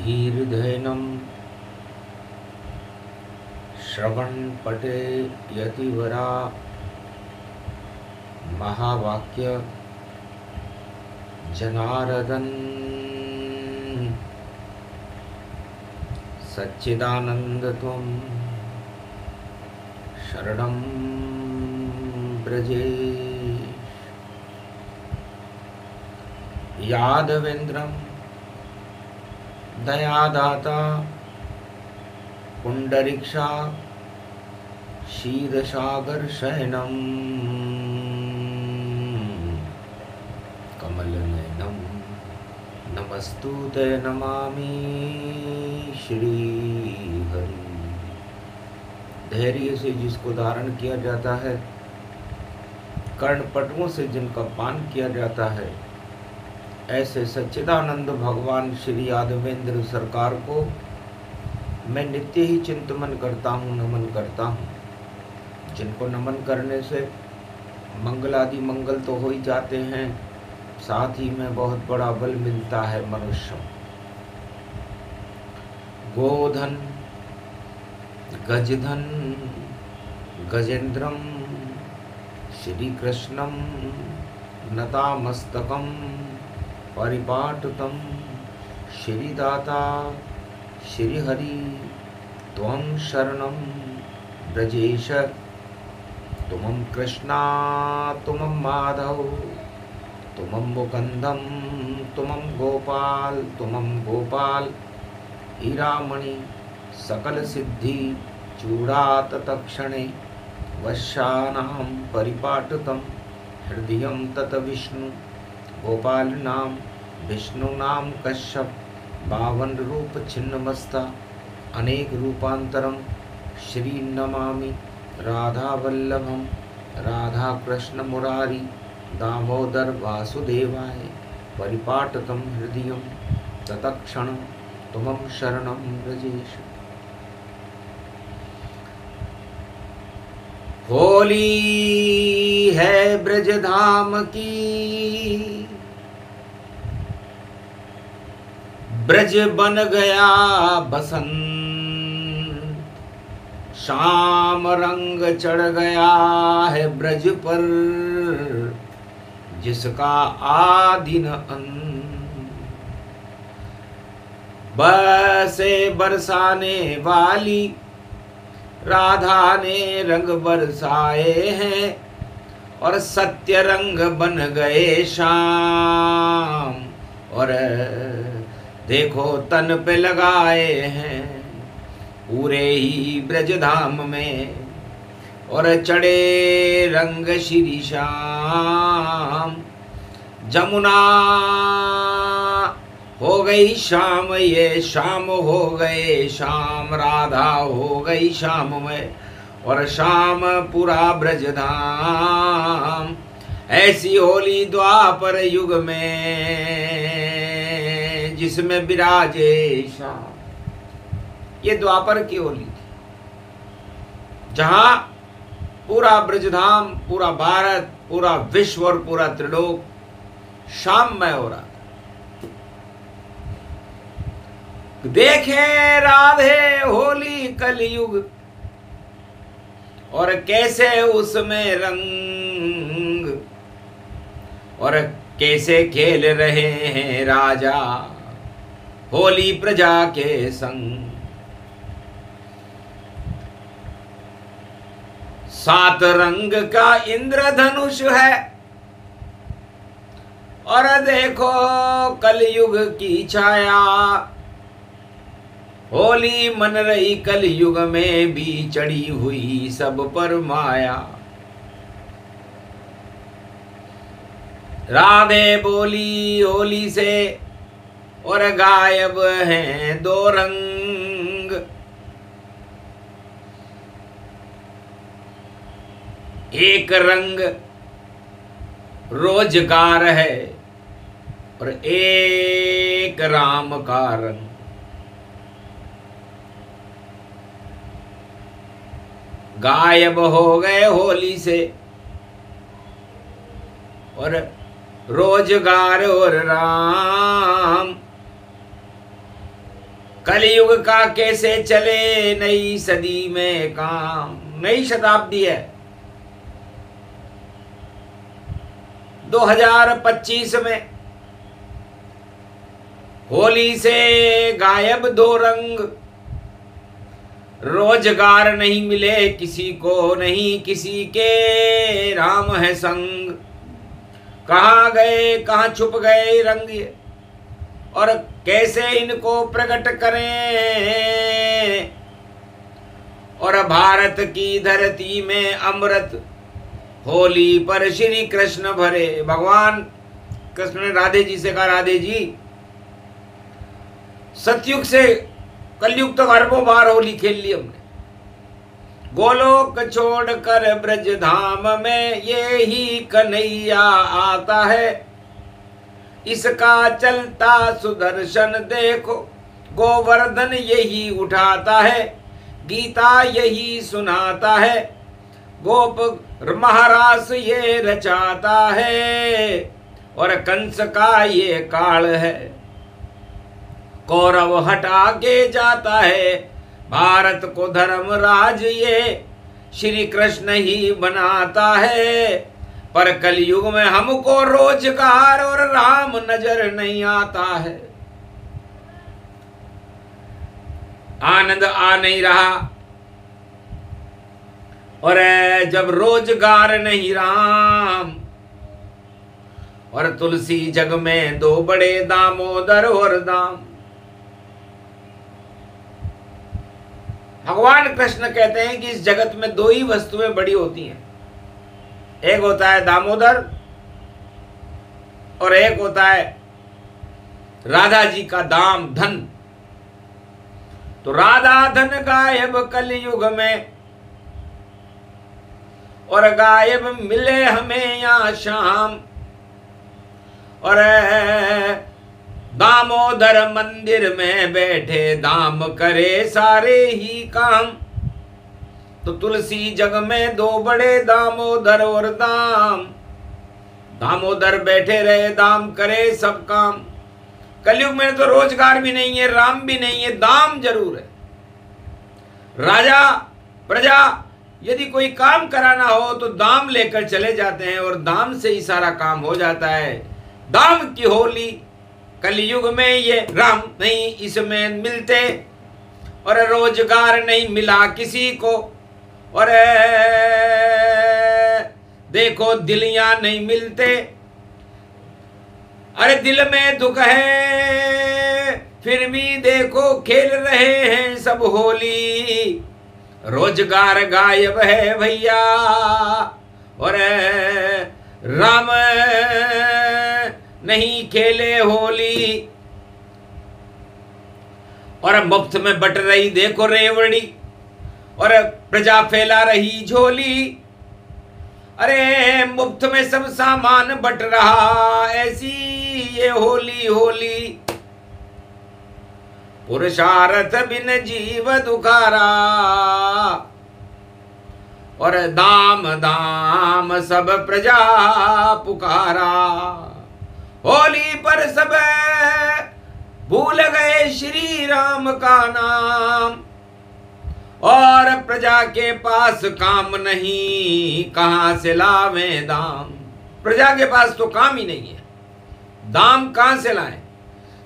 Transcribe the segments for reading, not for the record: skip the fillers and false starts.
धीर्धैनं श्रवणपटे यतिवरा महावाक्य जनार्दन सच्चिदानंद त्वं शरणं ब्रजे यादवेन्द्रं दयादाता पुंडरीक्षा क्षीरसागर शयनं कमलनयनं नमस्तुते नमामि श्रीहरि। धैर्य से जिसको धारण किया जाता है, कर्णपटुओं से जिनका पान किया जाता है, ऐसे सच्चिदानंद भगवान श्री यादवेंद्र सरकार को मैं नित्य ही चिंतन करता हूँ, नमन करता हूँ। जिनको नमन करने से मंगलादि मंगल तो हो ही जाते हैं, साथ ही में बहुत बड़ा बल मिलता है मनुष्य। गोधन गजधन गजेंद्रम श्री कृष्णम नतामस्तकम परिपाटुतम श्रीदाता श्रीहरि त्वं शरणं ब्रजेश। तुमं कृष्णा तुमं माधव तुमं मुकुंदम तुमं गोपाल हीरामणि सकल सिद्धि चूड़ात तत्क्षणे वश्यानां परिपाटुतं हृदयं तत विष्णु गोपाल नाम विष्णु नाम कश्यप 52 रूप छिन्नमस्ता अनेक रूपांतरम श्री नमामि राधा वल्लभम राधा कृष्ण मुरारी दामोदर वासुदेवाय परिपाटकम हृदयम तत्क्षण तुमं शरणं व्रजेश। होली है ब्रजधाम की, ब्रज बन गया बसंत, शाम रंग चढ़ गया है ब्रज पर, जिसका आदि न अंत। बरसे बरसाने वाली राधा ने रंग बरसाए हैं, और सत्य रंग बन गए श्याम, और देखो तन पे लगाए हैं पूरे ही ब्रजधाम में, और चढ़े रंग श्री श्याम। जमुना हो गई शाम, ये शाम हो गए शाम, राधा हो गई शाम में, और शाम पूरा ब्रजधाम। ऐसी होली द्वापर युग में जिसमें विराजे श्याम। ये द्वापर की होली थी, जहां पूरा ब्रजधाम, पूरा भारत, पूरा विश्व और पूरा त्रिलोक शाममय हो रहा था। देखे राधे होली कलयुग, और कैसे उसमें रंग, और कैसे खेल रहे हैं राजा होली प्रजा के संग। 7 रंग का इंद्रधनुष है, और देखो कलयुग की छाया। होली मन रही कलयुग में भी, चढ़ी हुई सब पर माया। राधे बोली होली से, और गायब हैं 2 रंग। एक रंग रोजगार है, और एक राम का रंग। गायब हो गए होली से, और रोजगार और राम। कलयुग का कैसे चले नई सदी में काम। नई शताब्दी है, 2025 में। होली से गायब दो रंग, रोजगार नहीं मिले किसी को, नहीं किसी के राम है संग। कहाँ गए कहाँ छुप गए रंग ये, और कैसे इनको प्रकट करें। और भारत की धरती में अमृत होली पर श्री कृष्ण भरे। भगवान कृष्ण ने राधे जी से कहा, राधे जी सतयुग से कलयुग तक अरबों बार होली खेल ली हमने, गोलोक छोड़कर ब्रज धाम में ये ही कन्हैया आता है। इसका चलता सुदर्शन देखो, गोवर्धन यही उठाता है, गीता यही सुनाता है, गोप महारास ये रचाता है, और कंस का ये काल है, कौरव हटा के जाता है, भारत को धर्मराज ये श्री कृष्ण ही बनाता है। पर कलयुग में हमको रोजगार और राम नजर नहीं आता है। आनंद आ नहीं रहा, और जब रोजगार नहीं राम, और तुलसी जग में दो बड़े दामोदर और दाम। भगवान कृष्ण कहते हैं कि इस जगत में दो ही वस्तुएं बड़ी होती हैं, एक होता है दामोदर और एक होता है राधा जी का दाम धन। तो राधा धन गायब कलयुग में, और गायब मिले हमें यहाँ शाम, और दामोदर मंदिर में बैठे दाम करे सारे ही काम। तो तुलसी जग में दो बड़े दामोदर और दाम, दामोदर बैठे रहे दाम करे सब काम। कलयुग में तो रोजगार भी नहीं है, राम भी नहीं है, दाम जरूर है। राजा प्रजा यदि कोई काम कराना हो तो दाम लेकर चले जाते हैं, और दाम से ही सारा काम हो जाता है। दाम की होली कलयुग में ये राम नहीं इसमें मिलते, और रोजगार नहीं मिला किसी को, और देखो दिलियां नहीं मिलते। अरे दिल में दुख है फिर भी देखो खेल रहे हैं सब होली, रोजगार गायब है भैया, और राम नहीं खेले होली। और मुफ्त में बट रही देखो रेवड़ी, और प्रजा फैला रही झोली। अरे मुफ्त में सब सामान बट रहा, ऐसी ये होली होली। पुरुषार्थ बिन जीव दुखारा, और दाम दाम सब प्रजा पुकारा। होली पर सब भूल गए श्री राम का नाम, और प्रजा के पास काम नहीं कहां से लावे दाम। प्रजा के पास तो काम ही नहीं है, दाम कहां से लाएं।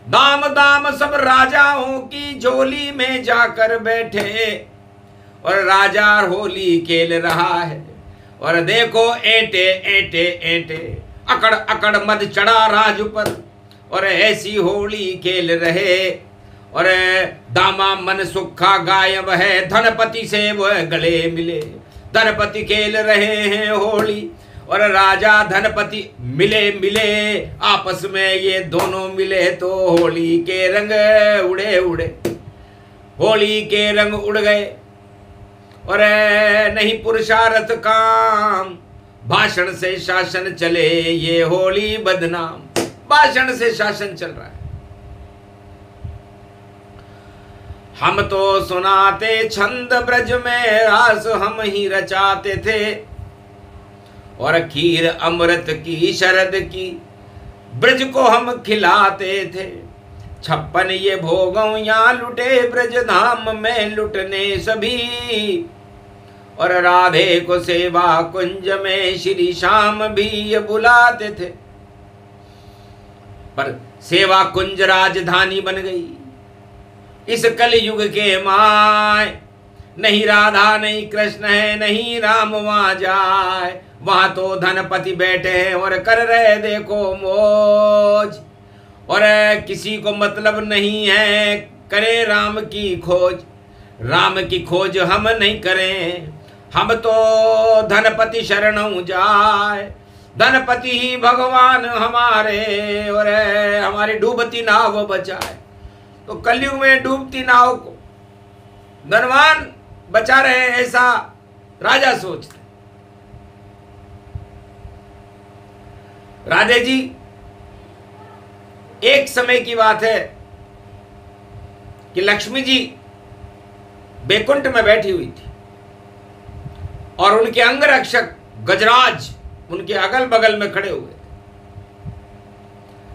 दाम दाम सब राजाओं की झोली में जाकर बैठे, और राजा होली खेल रहा है। और देखो एंटे एंटे एंटे, अकड़ अकड़ मद चढ़ा राज पर, और ऐसी होली खेल रहे। और दामा मन सुखा गायब है, धनपति से वह गले मिले। धनपति खेल रहे हैं होली, और राजा धनपति मिले मिले आपस में ये दोनों मिले। तो होली के रंग उड़े उड़े, होली के रंग उड़ गए, और नहीं पुरुषार्थ काम। भाषण से शासन चले ये होली बदनाम, भाषण से शासन चल रहा है। हम तो सुनाते छंद ब्रज में रास हम ही रचाते थे, और खीर अमृत की शरद की ब्रज को हम खिलाते थे। 56 ये भोगों यहाँ लुटे ब्रज धाम में लुटने सभी। और राधे को सेवा कुंज में श्री श्याम भी ये बुलाते थे। पर सेवा कुंज राजधानी बन गई इस कलयुग के माय। नहीं राधा नहीं कृष्ण है नहीं राम वहां जाए। वहां तो धनपति बैठे हैं और कर रहे देखो मौज। और किसी को मतलब नहीं है करे राम की खोज। राम की खोज हम नहीं करें, हम तो धनपति शरणों जाए। धनपति ही भगवान हमारे और हमारी डूबती नाव बचाए। तो कलयुग में डूबती नाव को धनवान बचा रहे ऐसा राजा सोचते। राधे जी, एक समय की बात है कि लक्ष्मी जी बैकुंठ में बैठी हुई थी और उनके अंगरक्षक गजराज उनके अगल बगल में खड़े हुए थे।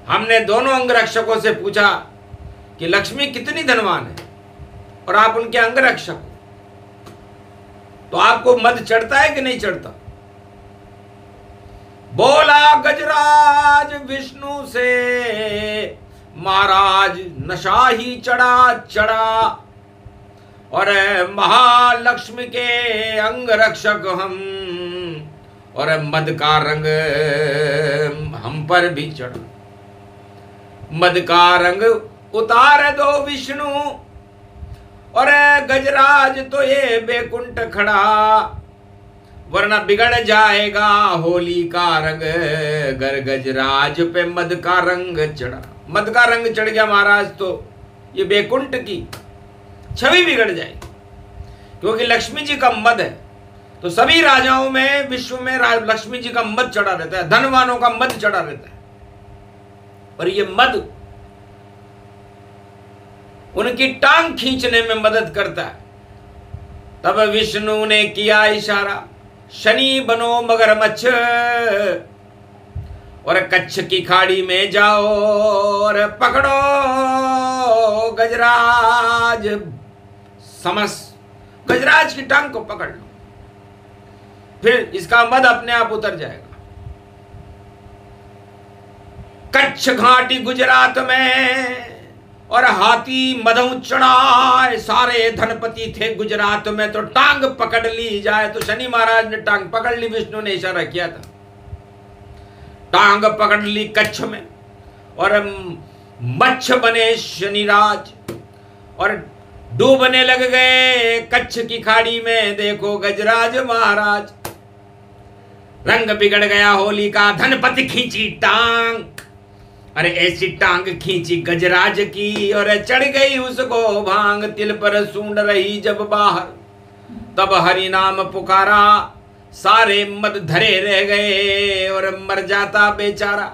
हमने दोनों अंगरक्षकों से पूछा कि लक्ष्मी कितनी धनवान है और आप उनके अंगरक्षक हो, तो आपको मद चढ़ता है कि नहीं चढ़ता? बोला गजराज विष्णु से महाराज नशा ही चढ़ा चढ़ा। और महालक्ष्मी के अंग रक्षक हम और मद का रंग हम पर भी चढ़ा। मद का रंग उतार दो विष्णु और गजराज तो ये बैकुंठ खड़ा, वरना बिगड़ जाएगा होली का रंग। गर गजराज पे मद का रंग चढ़ा, मद का रंग चढ़ गया महाराज तो ये बैकुंठ की छवि बिगड़ जाएगी। क्योंकि लक्ष्मी जी का मद है तो सभी राजाओं में विश्व में लक्ष्मी जी का मद चढ़ा रहता है, धनवानों का मद चढ़ा रहता है। और ये मद उनकी टांग खींचने में मदद करता है। तब विष्णु ने किया इशारा, शनि बनो मगरमच्छ और कच्छ की खाड़ी में जाओ और पकड़ो गजराज। समस गजराज की टांग को पकड़ लो, फिर इसका मद अपने आप उतर जाएगा। कच्छ घाटी गुजरात में और हाथी मधु चढ़ाए। सारे धनपति थे गुजरात में, तो टांग पकड़ ली जाए। तो शनि महाराज ने टांग पकड़ ली, विष्णु ने इशारा किया था। टांग पकड़ ली कच्छ में और मच्छ बने शनिराज और डूबने लग गए कच्छ की खाड़ी में। देखो गजराज महाराज, रंग बिगड़ गया होली का। धनपति खींची टांग, अरे ऐसी टांग खींची गजराज की और चढ़ गई उसको भांग। तिल पर सूंड रही जब बाहर, तब हरि नाम पुकारा। सारे मद धरे रह गए और मर जाता बेचारा।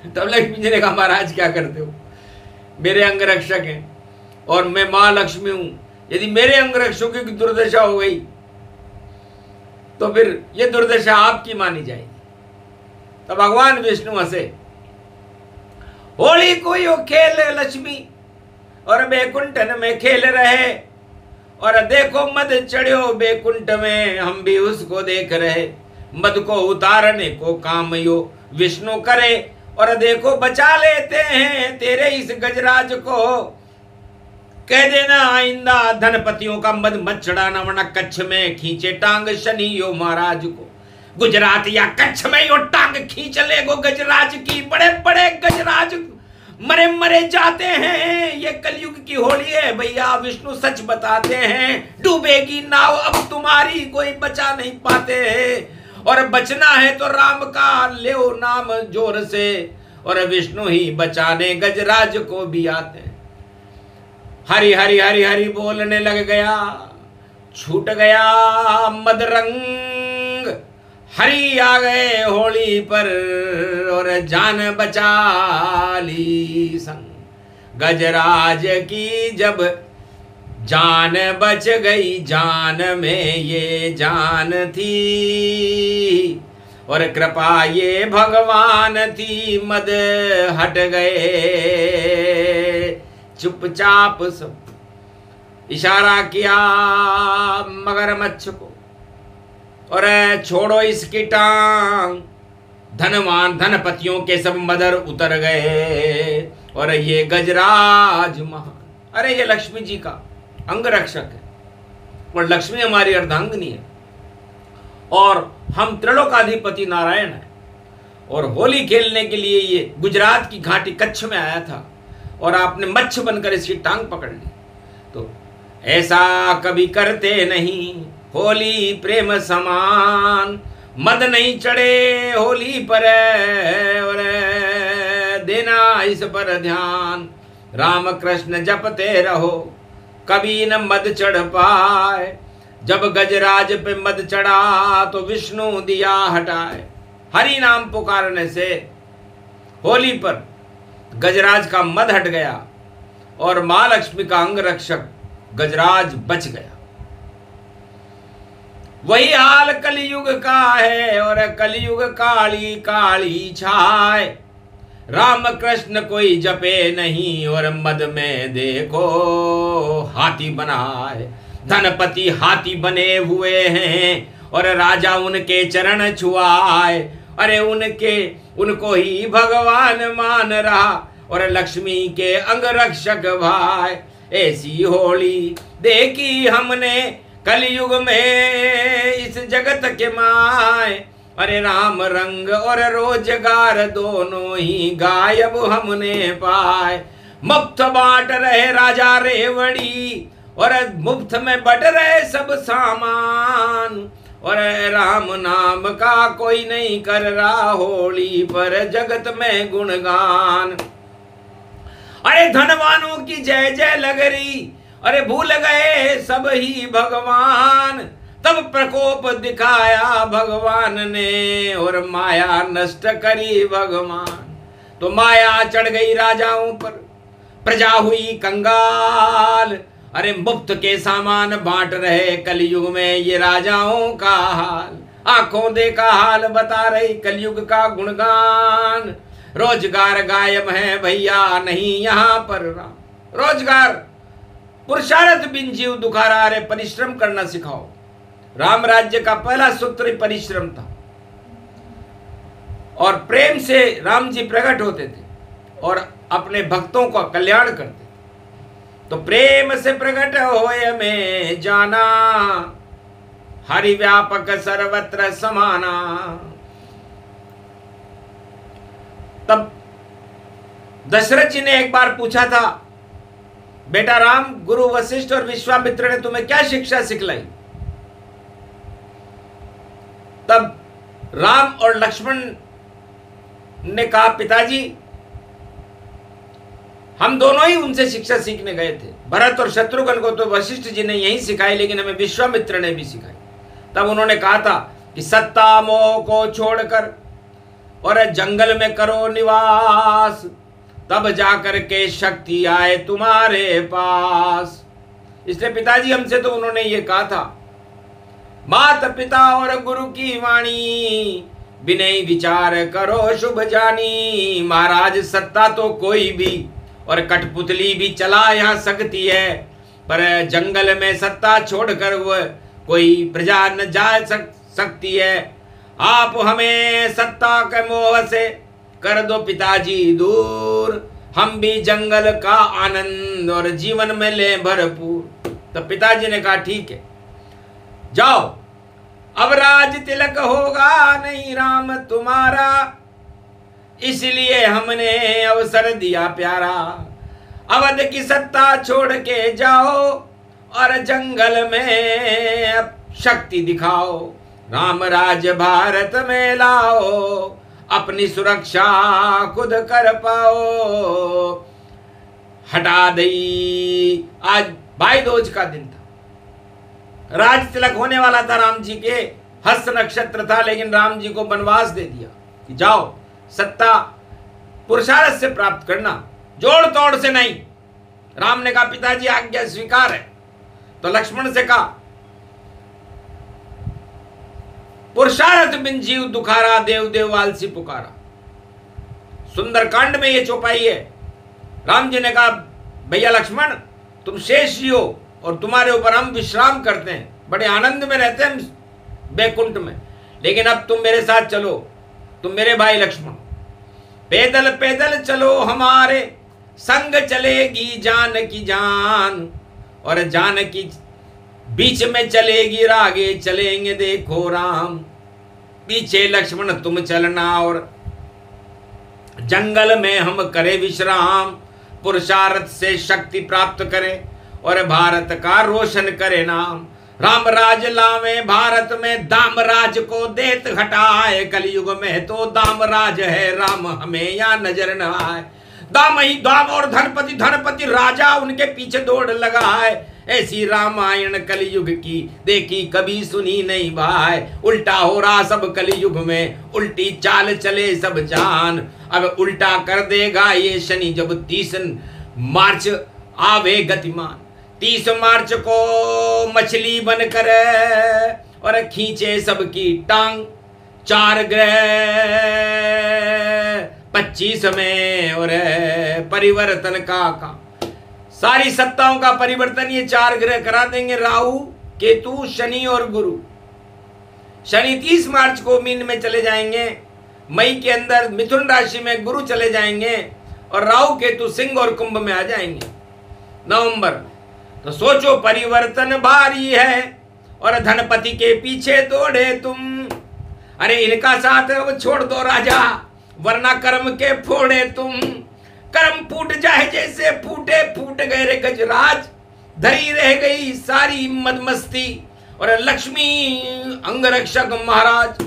तब लक्ष्मी जी ने कहा, महाराज क्या करते हो? मेरे अंगरक्षक हैं और मैं मां लक्ष्मी हूं। यदि मेरे अंगरक्षकों की दुर्दशा हो गई तो फिर ये दुर्दशा आपकी मानी जाएगी। तो भगवान विष्णु हंसे। होली को यो खेल लक्ष्मी और बैकुंठन में खेल रहे और देखो मद चढ़ो बैकुंठ में, हम भी उसको देख रहे। मद को उतारने को काम यो विष्णु करे और देखो बचा लेते हैं तेरे इस गजराज को। कह देना आइंदा धनपतियों का मद मत चढ़ाना, वरना कच्छ में खींचे टांग शनि यो महाराज को। गुजरात या कच्छ में यो टांग खींच ले गो गजराज की। बड़े बड़े गजराज मरे मरे जाते हैं। ये कलयुग की होली है भैया, विष्णु सच बताते हैं। डूबेगी नाव अब तुम्हारी, कोई बचा नहीं पाते हैं। और बचना है तो राम का ले नाम जोर से, और विष्णु ही बचाने गजराज को भी आते हैं। हरि हरि हरि हरि बोलने लग गया, छूट गया मदरंग। हरि आ गए होली पर और जान बचा ली संग। गजराज की जब जान बच गई, जान में ये जान थी। और कृपा ये भगवान थी, मद हट गए। चुपचाप सब इशारा किया मगरमच्छ को, और छोड़ो इसकी टांग। धनवान धनपतियों के सब मदर उतर गए, और ये गजराज महान, अरे ये लक्ष्मी जी का अंगरक्षक है, और लक्ष्मी हमारी अर्धांगिनी है, और हम त्रिलोकाधिपति नारायण है। और होली खेलने के लिए ये गुजरात की घाटी कच्छ में आया था, और आपने मच्छ बनकर इसकी टांग पकड़ ली। तो ऐसा कभी करते नहीं, होली प्रेम समान। मद नहीं चढ़े होली पर, और देना इस पर ध्यान। राम कृष्ण जपते रहो, कभी न मद चढ़ पाए। जब गजराज पे मद चढ़ा, तो विष्णु दिया हटाए। हरि नाम पुकारने से होली पर गजराज का मद हट गया, और मां लक्ष्मी का अंगरक्षक गजराज बच गया। वही हाल कलयुग का है, और कलयुग काली काली छाए। राम कृष्ण कोई जपे नहीं, और मद में देखो हाथी बनाए। धनपति हाथी बने हुए हैं, और राजा उनके चरण छुआए। अरे उनको ही भगवान मान रहा, और लक्ष्मी के अंगरक्षक भाई। ऐसी होली देखी हमने कलयुग में इस जगत के माए। अरे राम रंग और रोजगार दोनों ही गायब हमने पाए। मुफ्त बांट रहे राजा रेवड़ी, और मुफ्त में बट रहे सब सामान। और राम नाम का कोई नहीं कर रहा होली पर जगत में गुणगान। अरे धनवानों की जय जय लग रही, अरे भूल गए सब ही भगवान। तब प्रकोप दिखाया भगवान ने, और माया नष्ट करी भगवान। तो माया चढ़ गई राजाओं पर, प्रजा हुई कंगाल। अरे मुफ्त के सामान बांट रहे कलयुग में ये राजाओं का हाल। आंखों देखा हाल बता रही कलयुग का गुणगान। रोजगार गायब है भैया नहीं यहाँ पर राम। रोजगार पुरुषार्थ बिन जीव दुखारा, अरे परिश्रम करना सिखाओ। राम राज्य का पहला सूत्र ही परिश्रम था, और प्रेम से राम जी प्रकट होते थे और अपने भक्तों का कल्याण करते। तो प्रेम से प्रकट होए में जाना, हरि व्यापक सर्वत्र समाना। तब दशरथ जी ने एक बार पूछा था, बेटा राम, गुरु वशिष्ठ और विश्वामित्र ने तुम्हें क्या शिक्षा सिखलाई? तब राम और लक्ष्मण ने कहा, पिताजी हम दोनों ही उनसे शिक्षा सीखने गए थे। भरत और शत्रुघ्न को तो वशिष्ठ जी ने यही सिखाई, लेकिन हमें विश्वामित्र ने भी सिखाई। तब उन्होंने कहा था कि सत्ता मोह को छोड़कर और जंगल में करो निवास, तब जाकर के शक्ति आए तुम्हारे पास। इसलिए पिताजी हमसे तो उन्होंने ये कहा था, माता पिता और गुरु की वाणी, विनय विचार करो शुभ जानी। महाराज सत्ता तो कोई भी और कठपुतली भी चला यहाँ सकती है, पर जंगल में सत्ता छोड़कर वह कोई प्रजा न जा सकती है। आप हमें सत्ता के मोह से कर दो पिताजी दूर, हम भी जंगल का आनंद और जीवन में ले भरपूर। तो पिताजी ने कहा ठीक है, जाओ, अब राज तिलक होगा नहीं राम तुम्हारा, इसलिए हमने अवसर दिया प्यारा। अवध की सत्ता छोड़ के जाओ और जंगल में अब शक्ति दिखाओ। राम राज भारत में लाओ, अपनी सुरक्षा खुद कर पाओ। हटा दई, आज भाई दूज का दिन था, राज तिलक होने वाला था राम जी के, हस्त नक्षत्र था, लेकिन राम जी को वनवास दे दिया कि जाओ सत्ता पुरुषार्थ से प्राप्त करना, जोड़ तोड़ से नहीं। राम ने कहा पिताजी आज्ञा स्वीकार है। तो लक्ष्मण से कहा पुरुषार्थ बिन जीव दुखारा, देव देव आलसी पुकारा। सुंदरकांड में ये चौपाई है। राम जी ने कहा भैया लक्ष्मण तुम शेष ही हो और तुम्हारे ऊपर हम विश्राम करते हैं, बड़े आनंद में रहते हैं बैकुंठ में, लेकिन अब तुम मेरे साथ चलो, तुम मेरे भाई लक्ष्मण। पैदल पैदल चलो हमारे संग, चलेगी जान की जान, और जान की बीच में चलेगी रागे चलेंगे देखो राम। पीछे लक्ष्मण तुम चलना और जंगल में हम करे विश्राम। पुरुषार्थ से शक्ति प्राप्त करे और भारत का रोशन करे नाम। राम राज लावे भारत में, दाम राज को देत हटाए। कलयुग में तो दाम राज है, राम हमें यहाँ नजर न आए। दाम ही दाम और धनपति, धनपति राजा उनके पीछे दौड़ लगा है। ऐसी रामायण कलयुग की देखी कभी सुनी नहीं भाई। उल्टा हो रहा सब कलयुग में, उल्टी चाल चले सब जान। अब उल्टा कर देगा ये शनि जब 30 मार्च आवे गतिमान। 30 मार्च को मछली बनकर और खींचे सबकी टांग। 4 ग्रह 25 में और परिवर्तन का सारी सत्ताओं का परिवर्तन ये 4 ग्रह करा देंगे, राहु केतु शनि और गुरु। शनि 30 मार्च को मीन में चले जाएंगे, मई के अंदर मिथुन राशि में गुरु चले जाएंगे और राहु केतु सिंह और कुंभ में आ जाएंगे नवंबर। तो सोचो परिवर्तन भारी है और धनपति के पीछे दौड़े तुम। अरे इनका साथ अब छोड़ दो राजा, वरना कर्म के फोड़े तुम। कर्म फूट जाए जैसे फूटे, फूट गए रे गजराज। धरी रह गई सारी मदमस्ती और लक्ष्मी अंगरक्षक महाराज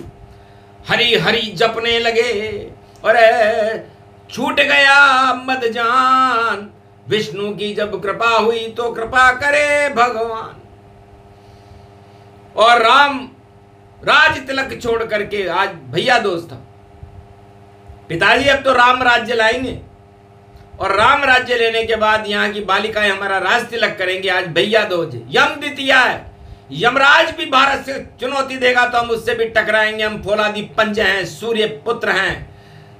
हरि हरि जपने लगे और छूट गया मद जान। विष्णु की जब कृपा हुई तो कृपा करे भगवान। और राम राज तिलक छोड़ करके आज भैया दोस्त पिताजी अब तो राम राज्य लाएंगे और राम राज्य लेने के बाद यहाँ की बालिकाएं हमारा राज तिलक करेंगे। आज भैया दोज यम द्वितीया है, यमराज भी भारत से चुनौती देगा तो हम उससे भी टकराएंगे। हम फौलादी पंज हैं, सूर्य पुत्र हैं,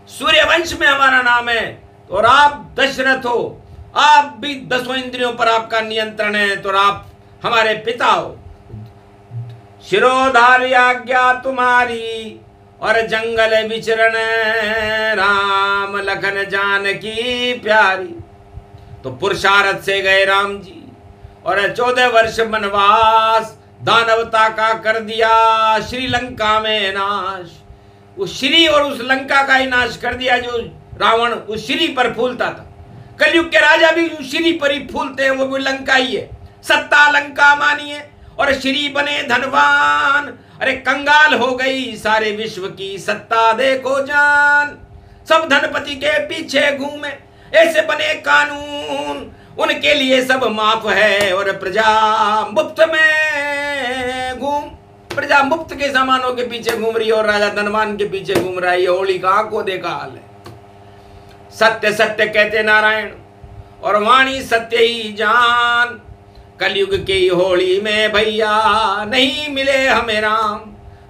सूर्य वंश में हमारा नाम है। और आप दशरथ हो, आप भी 10 इंद्रियों पर आपका नियंत्रण है, तो आप हमारे पिता हो। शिरोधार्य आज्ञा तुम्हारी और जंगल विचरण, राम लखन जानकी प्यारी। तो पुरुषार्थ से गए राम जी और 14 वर्ष वनवास, दानवता का कर दिया श्रीलंका में नाश। उस श्री और उस लंका का ही नाश कर दिया जो रावण उस श्री पर फूलता था। कलयुग के राजा भी उस श्री पर ही फूलते हैं, वो भी लंका ही है। सत्ता लंका मानिए और श्री बने धनवान। अरे कंगाल हो गई सारे विश्व की सत्ता देखो जान। सब धनपति के पीछे घूमे, ऐसे बने कानून, उनके लिए सब माफ है और प्रजा मुफ्त में घूम। प्रजा मुफ्त के सामानों के पीछे घूम रही है और राजा धनवान के पीछे घूम रहा है। ये होली का आंखों देखा हाल है। सत्य सत्य कहते नारायण और वाणी सत्य ही जान। कलयुग की होली में भैया नहीं मिले हमें राम,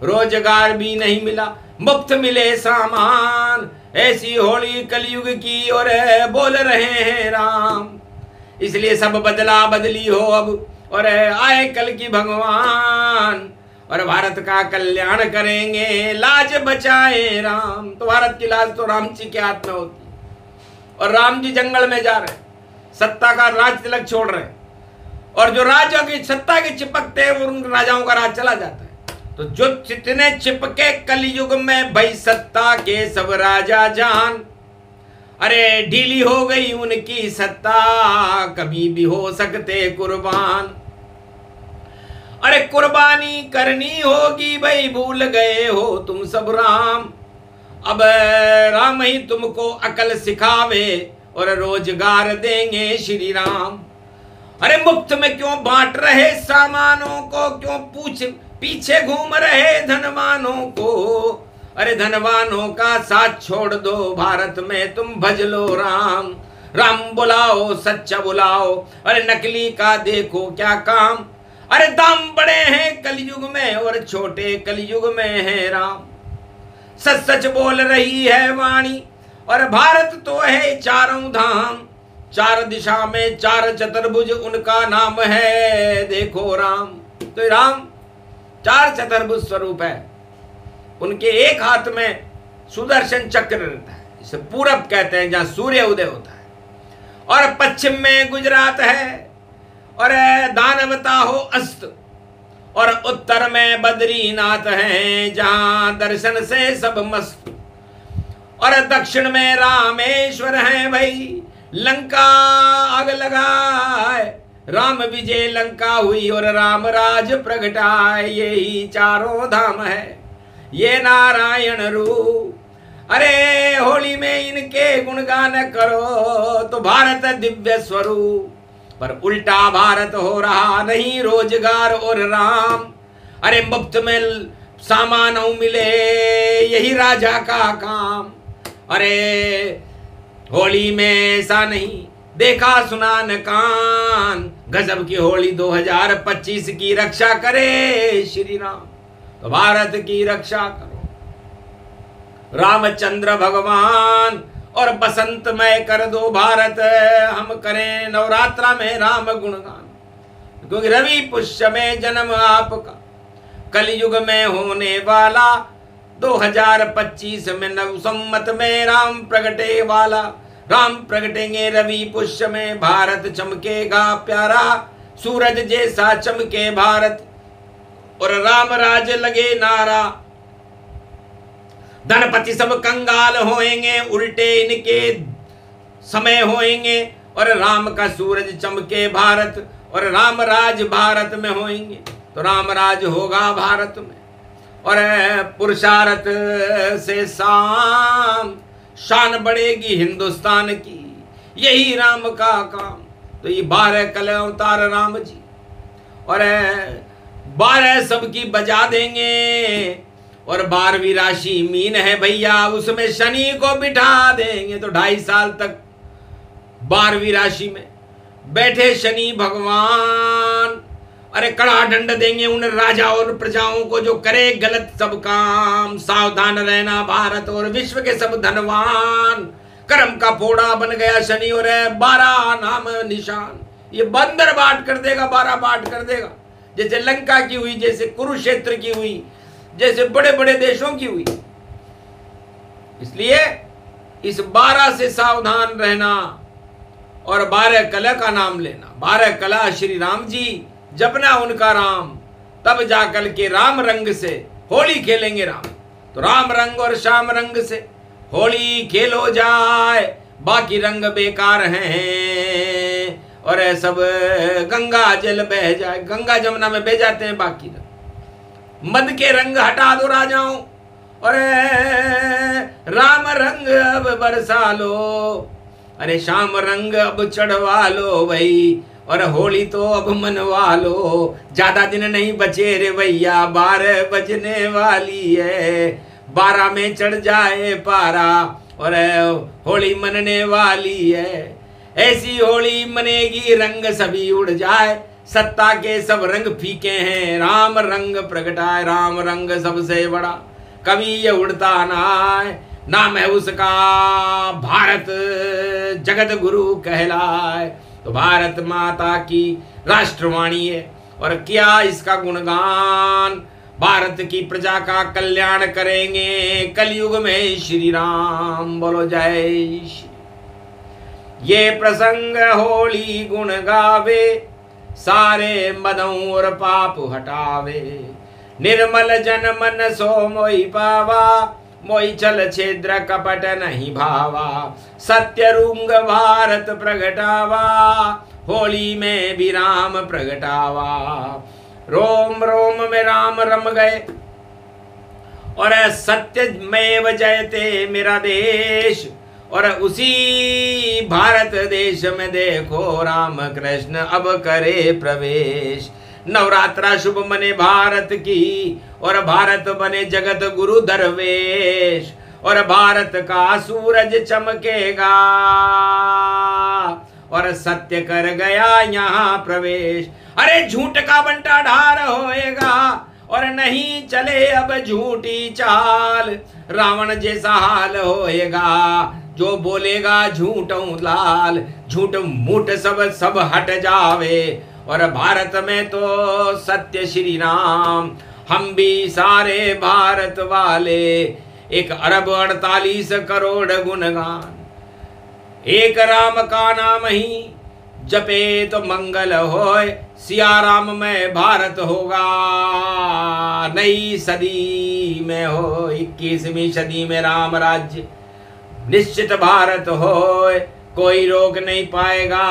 रोजगार भी नहीं मिला, मुफ्त मिले सामान। ऐसी होली कलयुग की और बोल रहे हैं राम। इसलिए सब बदला बदली हो अब और आए कल की भगवान और भारत का कल्याण करेंगे, लाज बचाए राम। तो भारत की लाज तो राम जी के हाथ में होती है। और राम जी जंगल में जा रहे, सत्ता का राज तिलक छोड़ रहे और जो राजा की सत्ता के चिपकते हैं वो उन राजाओं का राज चला जाता है। तो जो जितने चिपके कलयुग में भाई सत्ता के सब राजा जान। अरे ढीली हो गई उनकी सत्ता, कभी भी हो सकते कुर्बान। अरे कुर्बानी करनी होगी भाई, भूल गए हो तुम सब राम। अब राम ही तुमको अकल सिखावे और रोजगार देंगे श्री राम। अरे मुफ्त में क्यों बांट रहे सामानों को, क्यों पीछे घूम रहे धनवानों को। अरे धनवानों का साथ छोड़ दो, भारत में तुम भज लो राम। राम बुलाओ सच्चा बुलाओ, अरे नकली का देखो क्या काम। अरे दाम बड़े हैं कलयुग में और छोटे कलयुग में है राम। सच सच बोल रही है वाणी और भारत तो है चारों धाम। चार दिशा में चार चतुर्भुज उनका नाम है देखो राम। तो राम चार चतुर्भुज स्वरूप है। उनके एक हाथ में सुदर्शन चक्र रहता है, इसे पूरब कहते हैं, जहां सूर्य उदय होता है। और पश्चिम में गुजरात है और दानवता हो अस्त। और उत्तर में बद्रीनाथ है, जहां दर्शन से सब मस्त। और दक्षिण में रामेश्वर है भाई, लंका आग लगाए। राम विजय लंका हुई और राम राज प्रगटाए। यही चारों धाम है ये नारायण रूप। अरे होली में इनके गुणगान करो तो भारत दिव्य स्वरूप। पर उल्टा भारत हो रहा नहीं रोजगार और राम। अरे मुफ्त में सामान मिले यही राजा का काम। अरे होली में ऐसा नहीं देखा सुना न कान। गजब की होली 2025 की रक्षा करे श्री राम। तो भारत की रक्षा करो रामचंद्र भगवान। और बसंत में कर दो भारत, हम करें नवरात्रा में राम गुणगान। क्योंकि रवि पुष्य में जन्म आपका, कलयुग में होने वाला 2025 में नव संमत में राम प्रगटे वाला। राम प्रगटेंगे रवि पुष्य में, भारत चमकेगा प्यारा। सूरज जैसा चमके भारत और राम राज लगे नारा। धनपति सब कंगाल होएंगे, उल्टे इनके समय होएंगे। और राम का सूरज चमके भारत और राम राज भारत में होएंगे। तो राम राज होगा भारत में। और पुरुषार्थ से शान बढ़ेगी हिंदुस्तान की, यही राम का काम। तो ये 12 कल अवतार राम जी और 12 सबकी बजा देंगे। और 12वीं राशि मीन है भैया, उसमें शनि को बिठा देंगे। तो 2.5 साल तक 12वीं राशि में बैठे शनि भगवान। अरे कड़ा दंड देंगे उन राजाओं और प्रजाओं को जो करे गलत सब काम। सावधान रहना भारत और विश्व के सब धनवान। कर्म का फोड़ा बन गया शनि और 12 नाम निशान। ये बंदर बांट कर देगा, 12 बांट कर देगा। जैसे लंका की हुई, जैसे कुरुक्षेत्र की हुई, जैसे बड़े बड़े देशों की हुई। इसलिए इस 12 से सावधान रहना और 12 कला का नाम लेना। 12 कला श्री राम जी, जपना उनका राम, तब जाकर के राम रंग से होली खेलेंगे राम। तो राम रंग और श्याम रंग से होली खेलो जाए, बाकी रंग बेकार हैं। और सब गंगा जल बह जाए, गंगा जमुना में बह जाते हैं बाकी रंग। मद के रंग हटा दो राजाओं और राम रंग अब बरसा लो। अरे श्याम रंग अब चढ़वा लो भाई, और होली तो अब मनवा लो। ज्यादा दिन नहीं बचे रे भैया, 12 बजने वाली है। 12 में चढ़ जाए पारा और होली मनने वाली है। ऐसी होली मनेगी रंग सभी उड़ जाए। सत्ता के सब रंग फीके हैं, राम रंग प्रगटाए। राम रंग सबसे बड़ा, कभी ये उड़ता ना है। नाम है उसका भारत, जगत गुरु कहलाए। तो भारत माता की राष्ट्रवाणी है और क्या इसका गुणगान। भारत की प्रजा का कल्याण करेंगे कलयुग में श्री राम। बोलो जय श्री। ये प्रसंग होली गुण गावे, सारे मदों और पाप हटावे। निर्मल जन मन सो मोहि पावा, मोहि छल छिद्र कपट नहीं भावा। सत्य रूंग भारत प्रगटावा, होली में भी राम प्रगटावा। रोम रोम में राम रम गए और सत्यमेव जयते मेरा देश। और उसी भारत देश में देखो राम कृष्ण अब करे प्रवेश। नवरात्रा शुभ मने भारत की और भारत बने जगत गुरु दरवेश। और भारत का सूरज चमकेगा और सत्य कर गया यहाँ प्रवेश। अरे झूठ का बंटा ढार होएगा और नहीं चले अब झूठी चाल, रावण जैसा हाल होएगा जो बोलेगा झूठों लाल। झूठ मूठ सब हट जावे और भारत में तो सत्य श्री राम। हम भी सारे भारत वाले 1 अरब 48 करोड़ गुणगान, एक राम का नाम ही जपे तो मंगल होए। सिया राम में भारत होगा नई सदी में हो, 21वीं सदी में राम राज्य निश्चित भारत होए, कोई रोक नहीं पाएगा।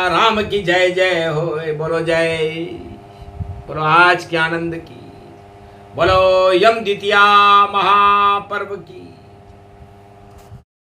राम की जय जय होए। बोलो जय, बोलो आज के आनंद की, बोलो यम द्वितीया महापर्व की।